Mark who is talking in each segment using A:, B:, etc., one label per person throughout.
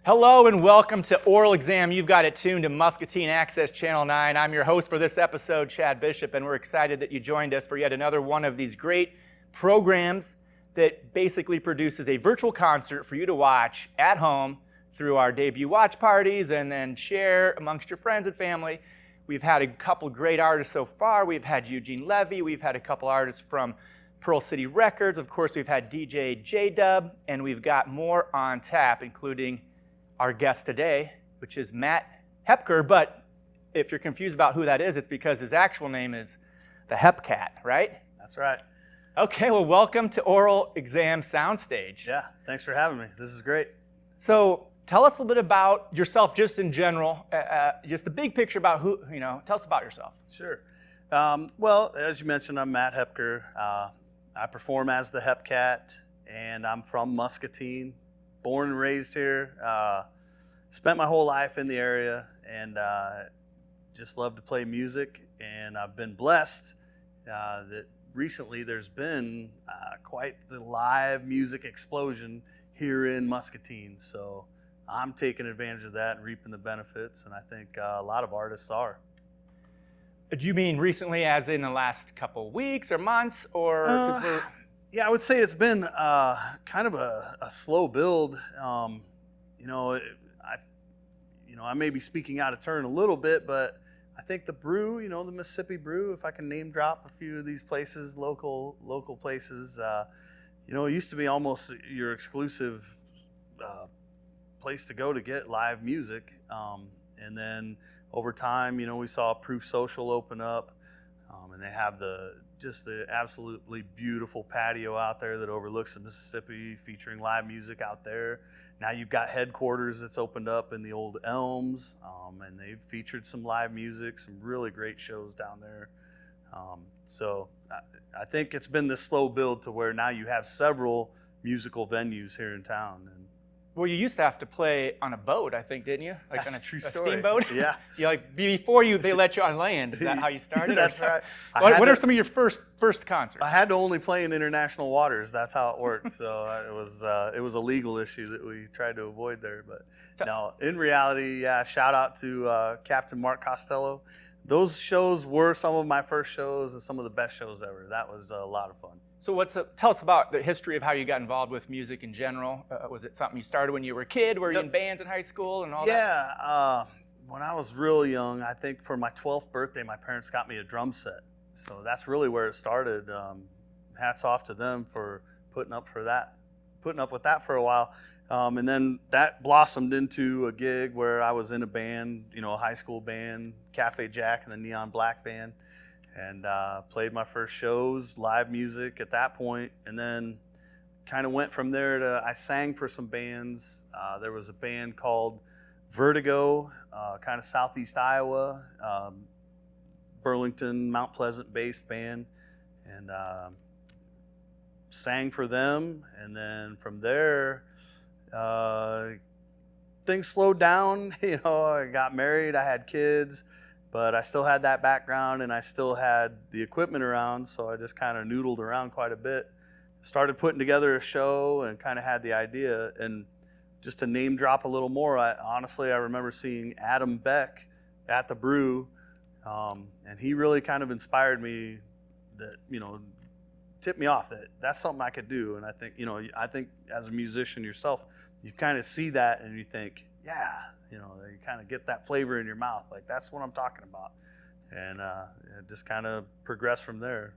A: Hello and welcome to Oral Exam. You've got it tuned to Muscatine Access Channel 9. I'm your host for this episode, Chad Bishop, and we're excited that you joined us for yet another one of these great programs that basically produces a virtual concert for you to watch at home through our debut watch parties and then share amongst your friends and family. We've had a couple great artists so far. We've had Eugene Levy. We've had a couple artists from Pearl City Records. Of course, we've had DJ J-Dub, and we've got more on tap, including our guest today, which is Matt Hepker, but if you're confused about who that is, it's because his actual name is the Hepkat, right?
B: That's right.
A: Okay, well, welcome to Oral Exam Soundstage.
B: Yeah, thanks for having me. This is great.
A: So tell us a little bit about yourself just in general, just the big picture about tell us about yourself.
B: Sure. Well, as you mentioned, I'm Matt Hepker. I perform as the Hepkat, and I'm from Muscatine. Born and raised here, spent my whole life in the area, and just love to play music. And I've been blessed that recently there's been quite the live music explosion here in Muscatine. So I'm taking advantage of that and reaping the benefits, and I think a lot of artists are.
A: Do you mean recently, as in the last couple weeks or months, or?
B: Yeah, I would say it's been kind of a slow build. I may be speaking out of turn a little bit, but I think the brew, the Mississippi Brew, if I can name drop a few of these places, local places, it used to be almost your exclusive place to go to get live music. And then over time, we saw Proof Social open up, and they have the absolutely beautiful patio out there that overlooks the Mississippi, featuring live music out there. Now you've got Headquarters that's opened up in the old Elms, and they've featured some live music, some really great shows down there. So I think it's been this slow build to where now you have several musical venues here in town. And
A: well, you used to have to play on a boat, I think, didn't you? Like
B: that's
A: on
B: a true
A: a
B: story.
A: Steamboat?
B: Yeah.
A: Before they let you on land. Is that how you started?
B: That's right.
A: What are some of your first concerts?
B: I had to only play in international waters. That's how it worked. So it was a legal issue that we tried to avoid there. But no, in reality, yeah. Shout out to Captain Mark Costello. Those shows were some of my first shows and some of the best shows ever. That was a lot of fun.
A: So tell us about the history of how you got involved with music in general. Was it something you started when you were a kid? Were you in bands in high school and all that?
B: Yeah, when I was real young, I think for my 12th birthday, my parents got me a drum set. So that's really where it started. Hats off to them for putting up with that for a while. And then that blossomed into a gig where I was in a band, a high school band, Cafe Jack and the Neon Black Band. And played my first shows, live music at that point, and then kind of went from there to I sang for some bands. There was a band called Vertigo, kind of Southeast Iowa, Burlington, Mount Pleasant-based band, and sang for them. And then from there, things slowed down. I got married, I had kids. But I still had that background, and I still had the equipment around, so I just kind of noodled around quite a bit. Started putting together a show and kind of had the idea. And just to name drop a little more, I remember seeing Adam Beck at the Brew, and he really kind of inspired me that, tipped me off that that's something I could do. And I think as a musician yourself, you kind of see that and you think, yeah, you kind of get that flavor in your mouth. Like, that's what I'm talking about. And it just kind of progressed from there.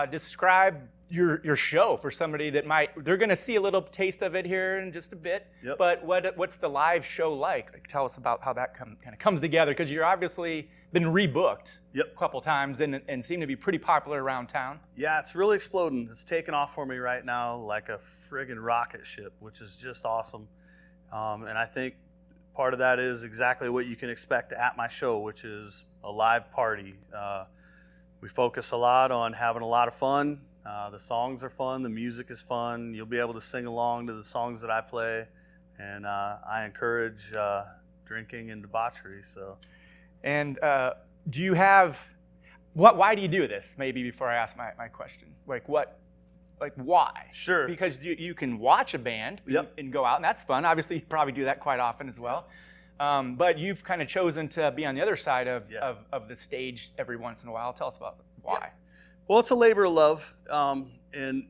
A: Describe your show for somebody that they're going to see a little taste of it here in just a bit.
B: Yep.
A: But what's the live show like? Tell us about how that kind of comes together, because you're obviously been rebooked a couple times and seem to be pretty popular around town.
B: Yeah, it's really exploding. It's taking off for me right now like a friggin' rocket ship, which is just awesome. And I think part of that is exactly what you can expect at my show, which is a live party. We focus a lot on having a lot of fun. The songs are fun. The music is fun. You'll be able to sing along to the songs that I play. And I encourage drinking and debauchery. So,
A: and do you have why do you do this? Maybe before I ask my question, like what like why?
B: Sure.
A: Because you can watch a band and go out, and that's fun. Obviously, you probably do that quite often as well. But you've kind of chosen to be on the other side of the stage every once in a while. Tell us about why.
B: Yeah. Well, it's a labor of love. And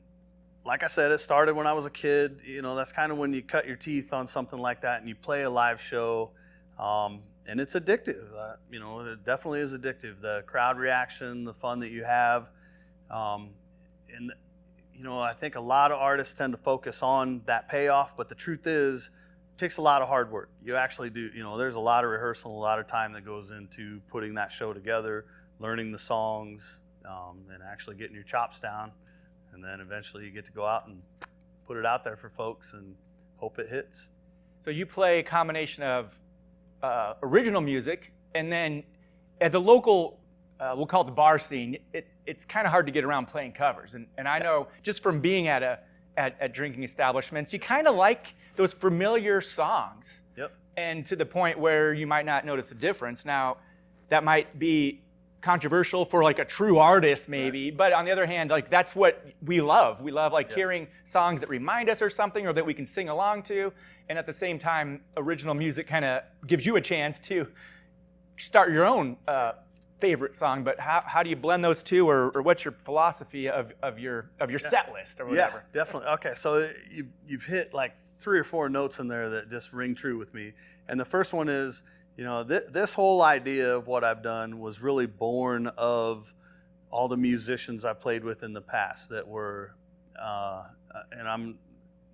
B: like I said, it started when I was a kid. You know, that's kind of when you cut your teeth on something like that and you play a live show. And it's addictive. You know, it definitely is addictive. The crowd reaction, the fun that you have. And, you know, I think a lot of artists tend to focus on that payoff, but the truth is, it takes a lot of hard work. You actually do, you know, there's a lot of rehearsal, a lot of time that goes into putting that show together, learning the songs, and actually getting your chops down. And then eventually you get to go out and put it out there for folks and hope it hits.
A: So you play a combination of original music, and then at the local, we'll call it the bar scene, it's kind of hard to get around playing covers. And I know just from being at drinking establishments, you kind of like those familiar songs.
B: Yep.
A: And to the point where you might not notice a difference. Now, that might be controversial for like a true artist maybe, right. But on the other hand, like that's what we love. We love like hearing songs that remind us or something, or that we can sing along to. And at the same time, original music kind of gives you a chance to start your own favorite song. But how do you blend those two, or what's your philosophy of your set list or whatever?
B: Yeah, definitely. Okay, so you've hit like 3 or 4 notes in there that just ring true with me. And the first one is, you know, this whole idea of what I've done was really born of all the musicians I played with in the past that were, and I'm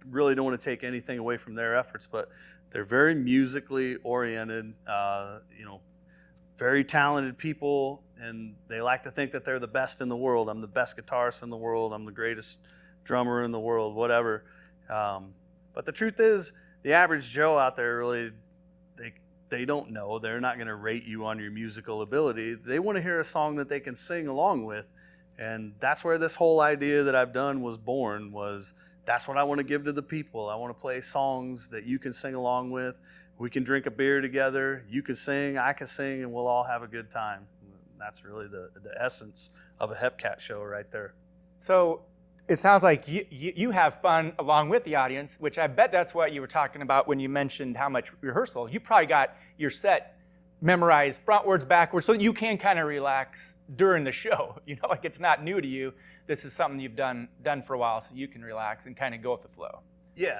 B: really don't want to take anything away from their efforts, but they're very musically oriented, you know, very talented people, and they like to think that they're the best in the world. I'm the best guitarist in the world. I'm the greatest drummer in the world, whatever. But the truth is, the average Joe out there really, they don't know. They're not going to rate you on your musical ability. They want to hear a song that they can sing along with. And that's where this whole idea that I've done was born, was that's what I want to give to the people. I want to play songs that you can sing along with. We can drink a beer together. You can sing, I can sing, and we'll all have a good time. That's really the essence of a Hepkat show right there.
A: So it sounds like you have fun along with the audience, which I bet that's what you were talking about when you mentioned how much rehearsal. You probably got your set memorized frontwards, backwards, so that you can kind of relax during the show. You know, like it's not new to you. This is something you've done for a while, so you can relax and kind of go with the flow.
B: Yeah,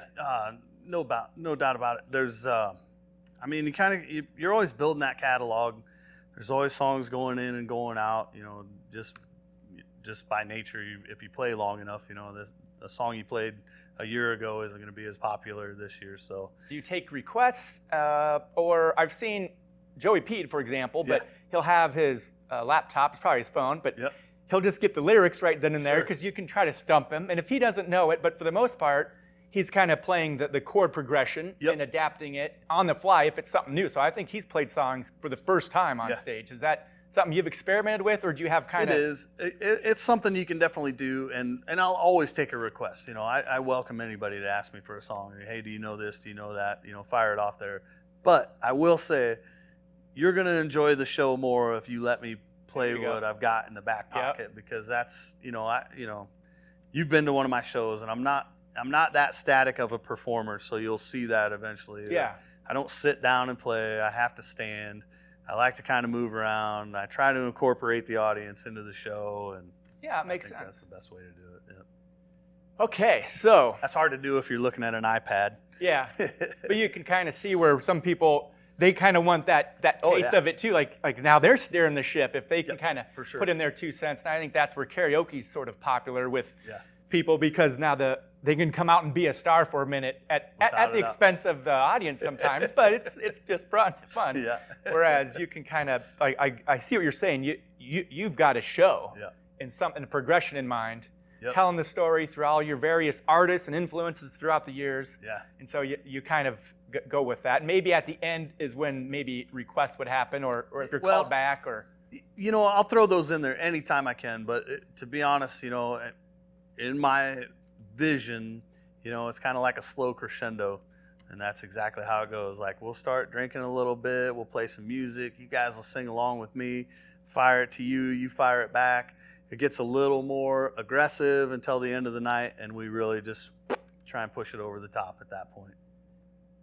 B: no doubt about it. There's, I mean, you're always building that catalog. There's always songs going in and going out. You know, just by nature, if you play long enough, you know, the song you played a year ago isn't going to be as popular this year. So,
A: do you take requests, or I've seen Joey Pete, for example, but he'll have his laptop, it's probably his phone, but he'll just get the lyrics right then and there, because you can try to stump him. And if he doesn't know it, but for the most part, he's kind of playing the chord progression and adapting it on the fly if it's something new. So I think he's played songs for the first time on stage. Is that something you've experimented with, or do you have kind of?
B: It is. It's something you can definitely do, and I'll always take a request. You know, I welcome anybody to ask me for a song. Hey, do you know this? Do you know that? You know, fire it off there. But I will say, you're going to enjoy the show more if you let me play what I've got in the back pocket, because that's, you know, you've been to one of my shows, and I'm not that static of a performer, so you'll see that eventually.
A: Yeah.
B: I don't sit down and play. I have to stand. I like to kind of move around. I try to incorporate the audience into the show, and
A: it makes
B: sense.
A: sense.
B: That's the best way to do it. Yep.
A: Okay, so
B: that's hard to do if you're looking at an iPad.
A: Yeah, but you can kind of see where some people, they kind of want that taste of it too. Like now they're steering the ship if they can kind of put in their 2 cents. And I think that's where karaoke's sort of popular with people, because now they can come out and be a star for a minute at the expense of the audience sometimes, but it's just fun.
B: Yeah.
A: Whereas you can kind of, I see what you're saying. You've got a show and a progression in mind, telling the story through all your various artists and influences throughout the years.
B: Yeah.
A: And so you kind of go with that. Maybe at the end is when maybe requests would happen, or if you're called back, or.
B: You know, I'll throw those in there anytime I can, but to be honest, you know, in my vision, you know, it's kind of like a slow crescendo, and that's exactly how it goes. Like, we'll start drinking a little bit, we'll play some music, you guys will sing along with me, fire it to you, you fire it back, it gets a little more aggressive until the end of the night, and we really just try and push it over the top at that point.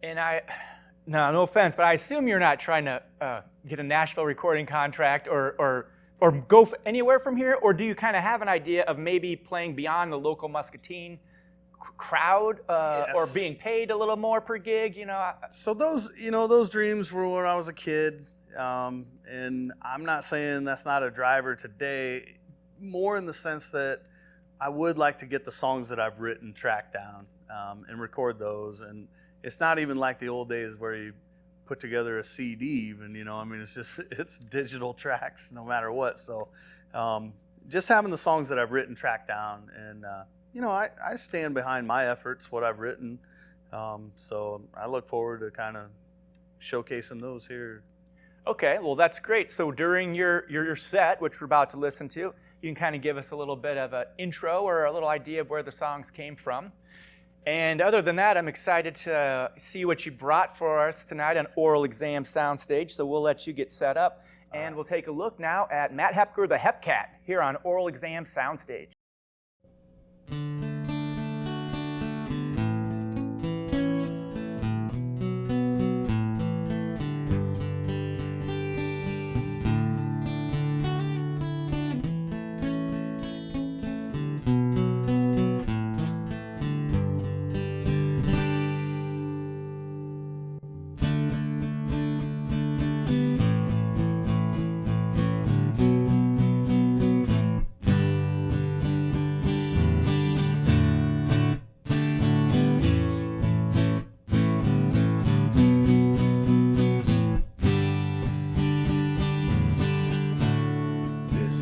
A: And no offense, but I assume you're not trying to get a Nashville recording contract or go anywhere from here, or do you kind of have an idea of maybe playing beyond the local Muscatine crowd,
B: Yes.
A: or being paid a little more per gig?
B: So those dreams were when I was a kid, and I'm not saying that's not a driver today. More in the sense that I would like to get the songs that I've written tracked down and record those. And it's not even like the old days where you put together a CD even, it's digital tracks no matter what. So just having the songs that I've written tracked down, and I stand behind my efforts, what I've written. So I look forward to kind of showcasing those here.
A: Okay, well, that's great. So during your set, which we're about to listen to, you can kind of give us a little bit of an intro or a little idea of where the songs came from. And other than that, I'm excited to see what you brought for us tonight on Aural Exam Soundstage. So we'll let you get set up, and we'll take a look now at Matt Hepker, the Hepkat, here on Aural Exam Soundstage.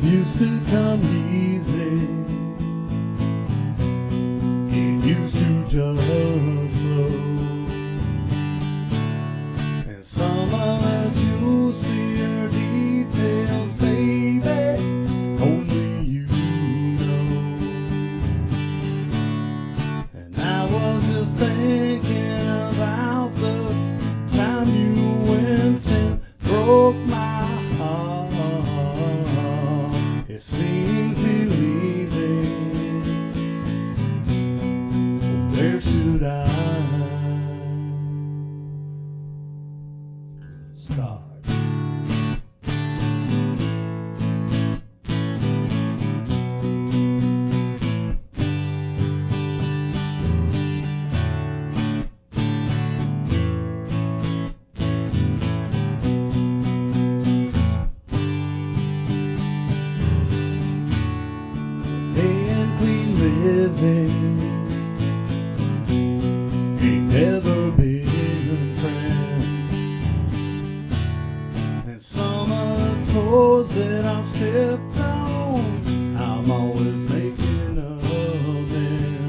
C: Used to come easy, it used to just flow, and some of the juicier details, baby, only you know. And I was just thinking about the time you went and broke my heart. It seems believing. Where should I start? Ain't never been friends, and some of the toes that I've stepped on, I'm always making amends.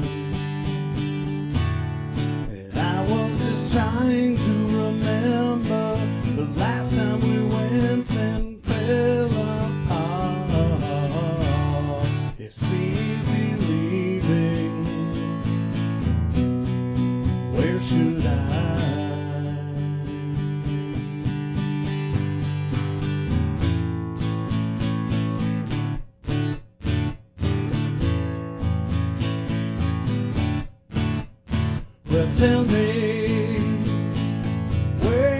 C: And I was just trying to remember the last time we went and fell apart. It seems believing. Where should I? Well, tell me where?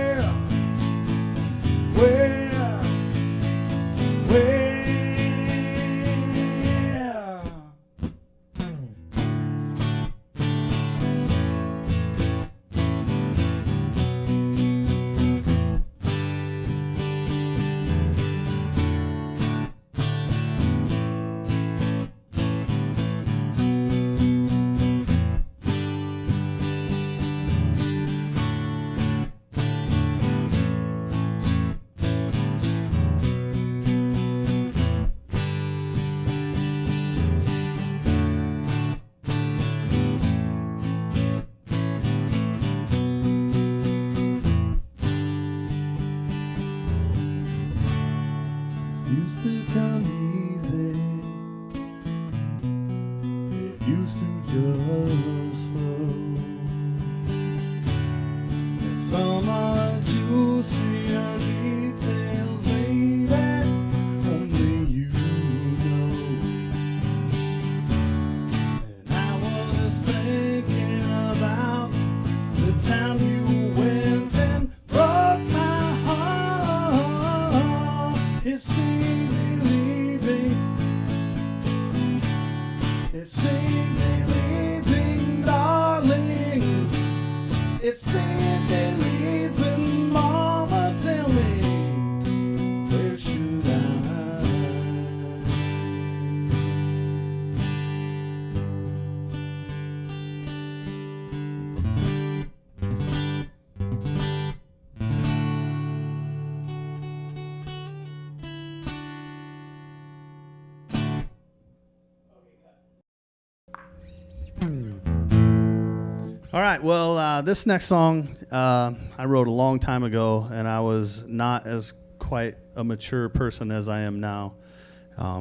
B: All right, well, this next song I wrote a long time ago, and I was not as quite a mature person as I am now.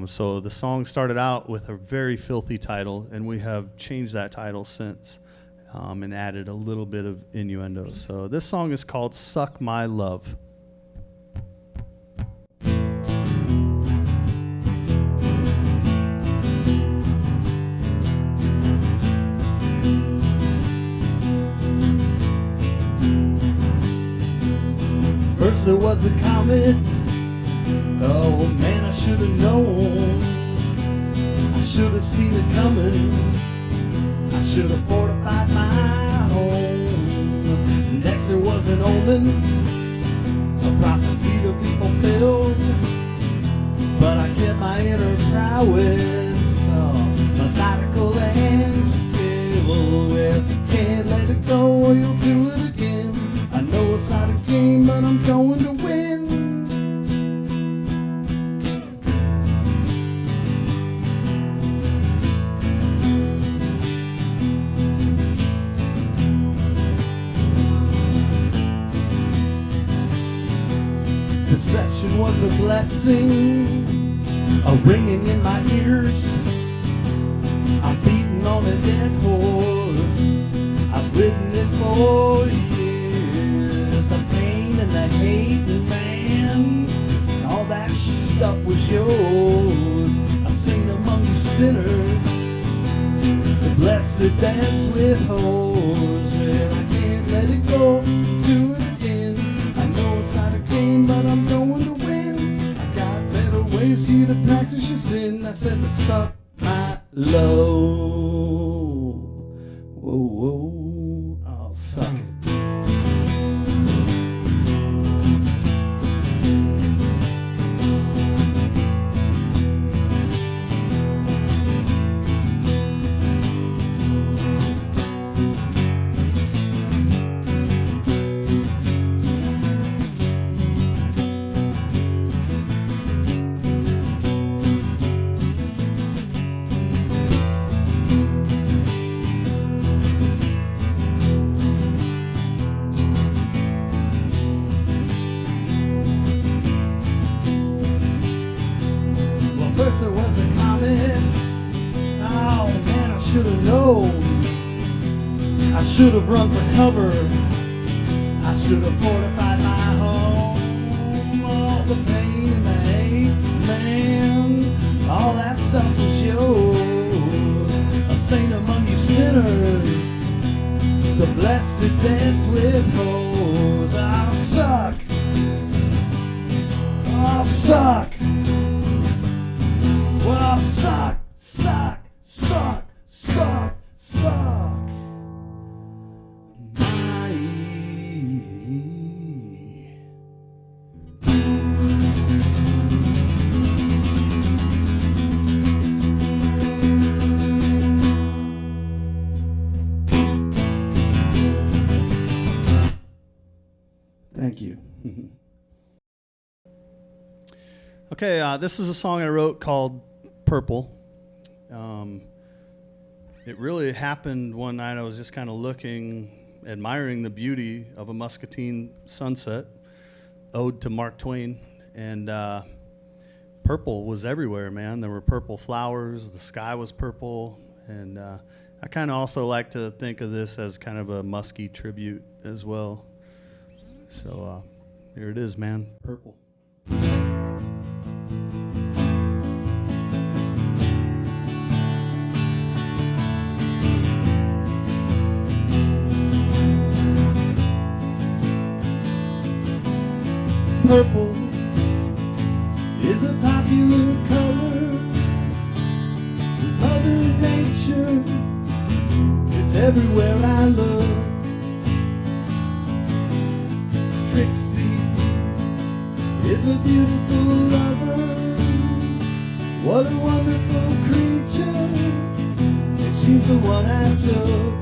B: So the song started out with a very filthy title, and we have changed that title since and added a little bit of innuendo. So this song is called Suck My Love. First there was a comet. Oh man, I should have known. I should have seen it coming. I should have fortified my home. Next there was an omen, a prophecy to be fulfilled. But I kept my inner prowess, methodical and skill. Well, can't let it go or you'll do it again. I know it's not a game, but I'm going to win. Deception was a blessing, a ringing in my ears. I'm beating on a dead horse. I've ridden it for years. The pain and the hate, and man, all that stuff was yours. I sing among you sinners, the blessed dance with hoes. Well, I can't let it go, do it again. I know it's not a game, but I'm going to win. I got better ways for you to practice your sin. I said to suck my love. Whoa, whoa, I'll suck it. First there was a comet. Oh man, I should have known. I should have run for cover. I should have fortified my home. All the pain and the hate, man, all that stuff was yours. A saint among you sinners, the blessed dance with hoes. I'll suck. I'll suck. Well, suck, suck, suck, suck, suck. My. Thank you. Okay, this is a song I wrote called Purple. It really happened one night. I was just kind of looking, admiring the beauty of a Muscatine sunset, ode to Mark Twain, and purple was everywhere, man. There were purple flowers, the sky was purple, and I kind of also like to think of this as kind of a musky tribute as well. So here it is, man, purple. Purple is a popular color in Mother Nature. It's everywhere I look. Trixie is a beautiful lover. What a wonderful creature, and she's the one I took.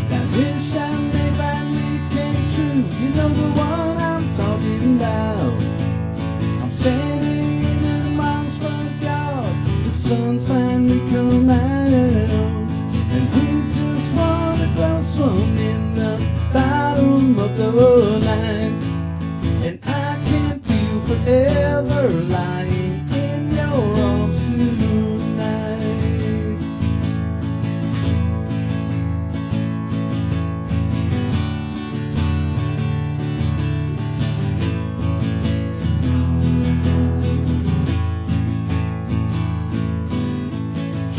B: That wish I made finally came true. You know the one I'm talking about. I'm standing in Mom's front yard. The sun's finally come out, and who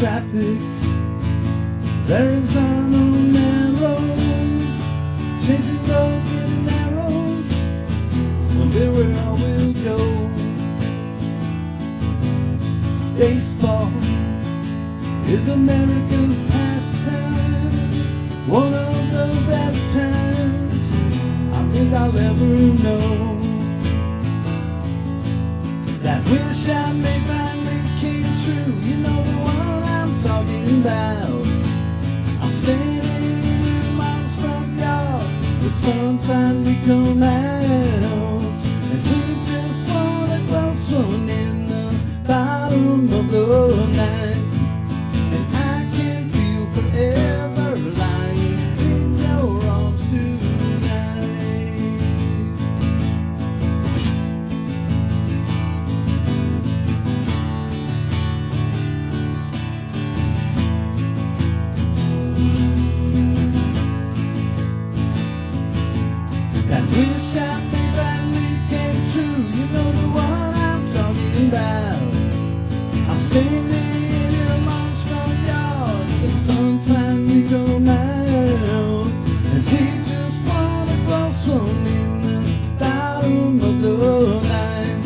C: traffic. There is unknown arrows, chasing broken arrows. Wonder where I will go. Baseball is America's pastime, one of the best times I think I'll ever know. That wish I made finally came true. You know the one I'm talking about. I'm standing in your mom's front yard. The sun's finally come out, and we just want a close one in the bottom of the night. And I can feel forever lying in your arms tonight. That wish I made finally came true. You know the one I'm talking about. I'm standing in your mom's front yard. The sun's finally come out, and we just want a close one in the bottom of the night.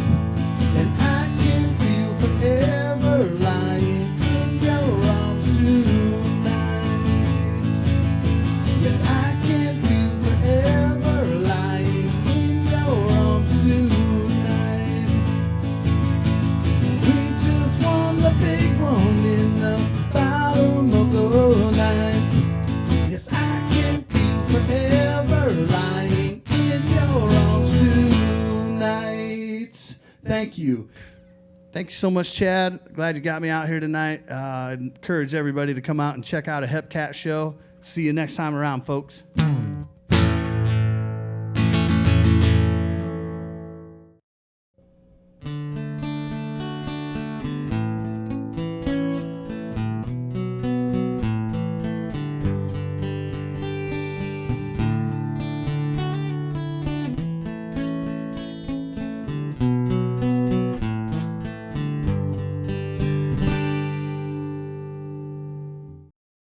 C: And I can feel forever lying in your arms tonight. Yes, I can feel forever lying in your arms tonight. We just won the big one in the bottom of the night. Yes, I can feel forever lying in your arms tonight. Thank you. Thank you so much, Chad. Glad you got me out here tonight. Encourage everybody to come out and check out a Hepkat show. See you next time around, folks.